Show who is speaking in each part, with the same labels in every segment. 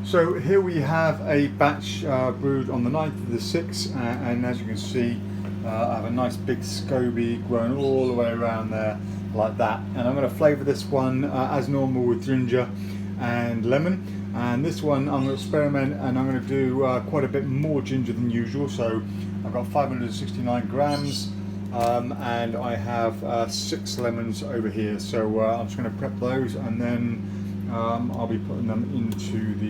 Speaker 1: So here we have a batch brewed on the 9th of the 6th, and as you can see, I have a nice big SCOBY growing all the way around there like that. And I'm going to flavour this one as normal with ginger and lemon. And this one I'm going to experiment, and I'm going to do quite a bit more ginger than usual. So I've got 569 grams, and I have 6 lemons over here. So I'm just going to prep those, and then I'll be putting them into the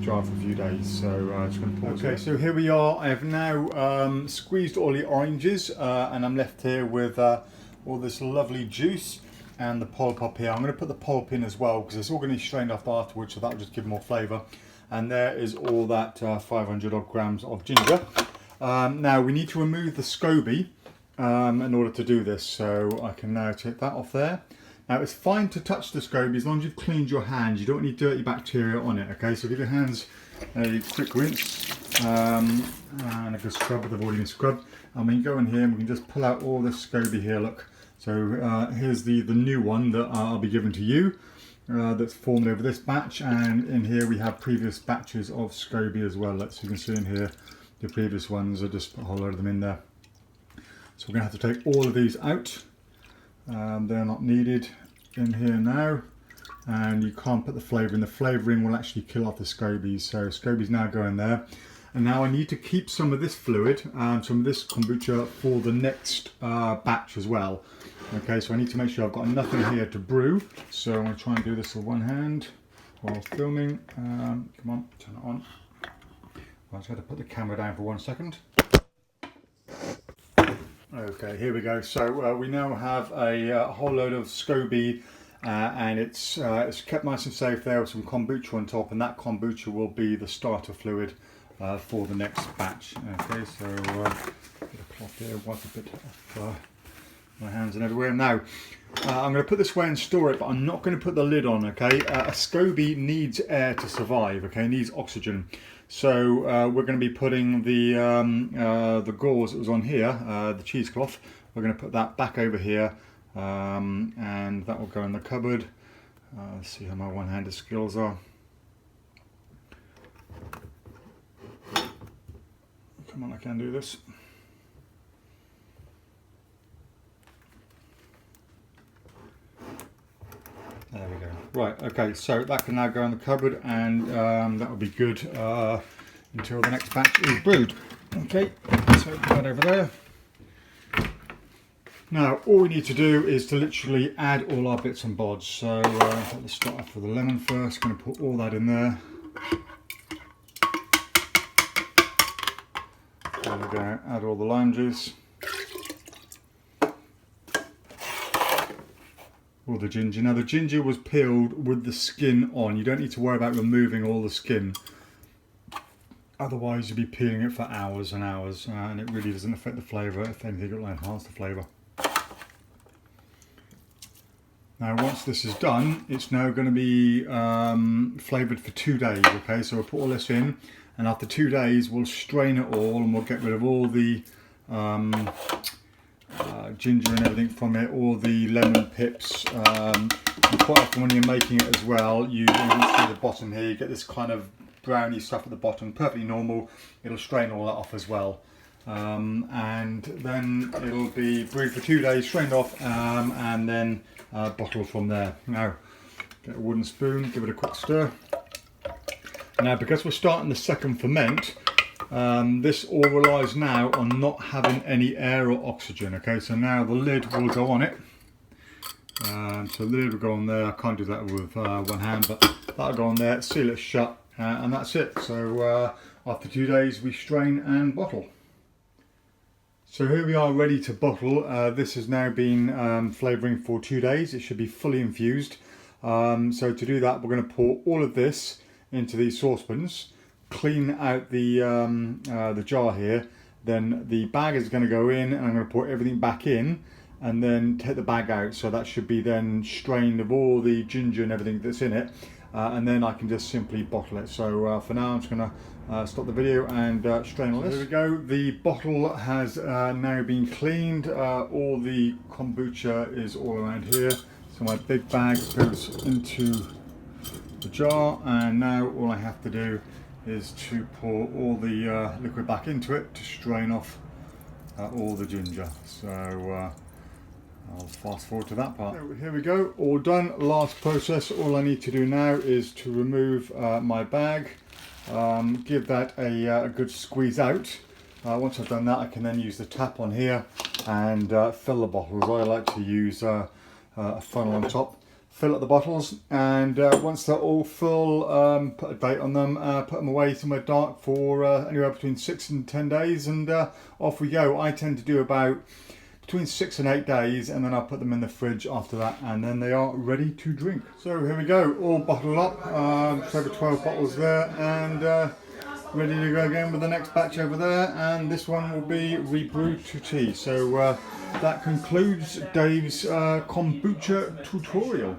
Speaker 1: jar for a few days. So just going to pause. Okay, so here we are. I have now squeezed all the oranges, and I'm left here with all this lovely juice and the pulp up here. I'm going to put the pulp in as well because it's all going to be strained off afterwards, so that'll just give more flavour. And there is all that 500 odd grams of ginger. Now we need to remove the SCOBY in order to do this, so I can now take that off there. Now it's fine to touch the SCOBY as long as you've cleaned your hands. You don't want any dirty bacteria on it, okay? So give your hands a quick rinse and a good scrub if they've already been scrubbed. And we can go in here and we can just pull out all this SCOBY here, look. So here's the new one that I'll be giving to you that's formed over this batch, and in here we have previous batches of SCOBY as well. So you can see in here the previous ones. I just put a whole load of them in there. So we're going to have to take all of these out. They're not needed in here now, and you can't put the flavour in. The flavouring will actually kill off the SCOBYs, so SCOBY's now going there. And now I need to keep some of this fluid, some of this kombucha for the next batch as well. Okay, so I need to make sure I've got enough in here to brew. So I'm going to try and do this with one hand while filming. Come on, turn it on. I just got to put the camera down for 1 second. Okay, here we go. So we now have a whole load of SCOBY, and it's kept nice and safe there with some kombucha on top, and that kombucha will be the starter fluid for the next batch. Okay, so get a cloth here, wipe a bit off my hands and everywhere. Now I'm going to put this away and store it, but I'm not going to put the lid on. Okay, a SCOBY needs air to survive. Okay, it needs oxygen. So we're going to be putting the gauze that was on here, the cheesecloth. We're going to put that back over here, and that will go in the cupboard. Let's see how my one-handed skills are. Come on, I can do this. There we go. Right, okay, so that can now go in the cupboard, and that will be good until the next batch is brewed. Okay, so put that over there. Now, all we need to do is to literally add all our bits and bobs. So let's start off with the lemon first. I'm going to put all that in there. There we go, add all the lime juice. All the ginger. Now the ginger was peeled with the skin on. You don't need to worry about removing all the skin. Otherwise you'll be peeling it for hours and hours, and it really doesn't affect the flavour. If anything, it will enhance the flavour. Now once this is done, it's now going to be flavoured for 2 days. Okay, so we'll put all this in, and after 2 days we'll strain it all, and we'll get rid of all the ginger and everything from it, all the lemon pips. And quite often when you're making it as well, you can see the bottom here, you get this kind of browny stuff at the bottom, perfectly normal. It'll strain all that off as well, and then it'll be brewed for 2 days, strained off, and then bottled from there. Now get a wooden spoon, give it a quick stir. Now because we're starting the second ferment, this all relies now on not having any air or oxygen. Okay, so now the lid will go on it. So the lid will go on there. I can't do that with one hand, but that'll go on there, seal it shut, and that's it. So after 2 days we strain and bottle. So here we are ready to bottle. This has now been flavouring for 2 days. It should be fully infused. So to do that, we're going to pour all of this into these saucepans, clean out the jar here, then the bag is going to go in, and I'm going to pour everything back in and then take the bag out. So that should be then strained of all the ginger and everything that's in it, and then I can just simply bottle it. So for now I'm just going to stop the video and strain all this. There we go, the bottle has now been cleaned. All the kombucha is all around here. So my big bag goes into the jar, and now all I have to do is to pour all the liquid back into it to strain off all the ginger. So I'll fast forward to that part. So here we go, all done. Last process, all I need to do now is to remove my bag, give that a good squeeze out. Once I've done that, I can then use the tap on here and fill the bottles. I like to use a funnel on top, fill up the bottles, and once they're all full, put a date on them, put them away somewhere dark for anywhere between 6 and 10 days, and off we go. I tend to do about between 6 and 8 days, and then I'll put them in the fridge after that, and then they are ready to drink. So here we go, all bottled up, just over 12 bottles there, and ready to go again with the next batch over there, and this one will be rebrewed to tea. So that concludes Dave's kombucha tutorial.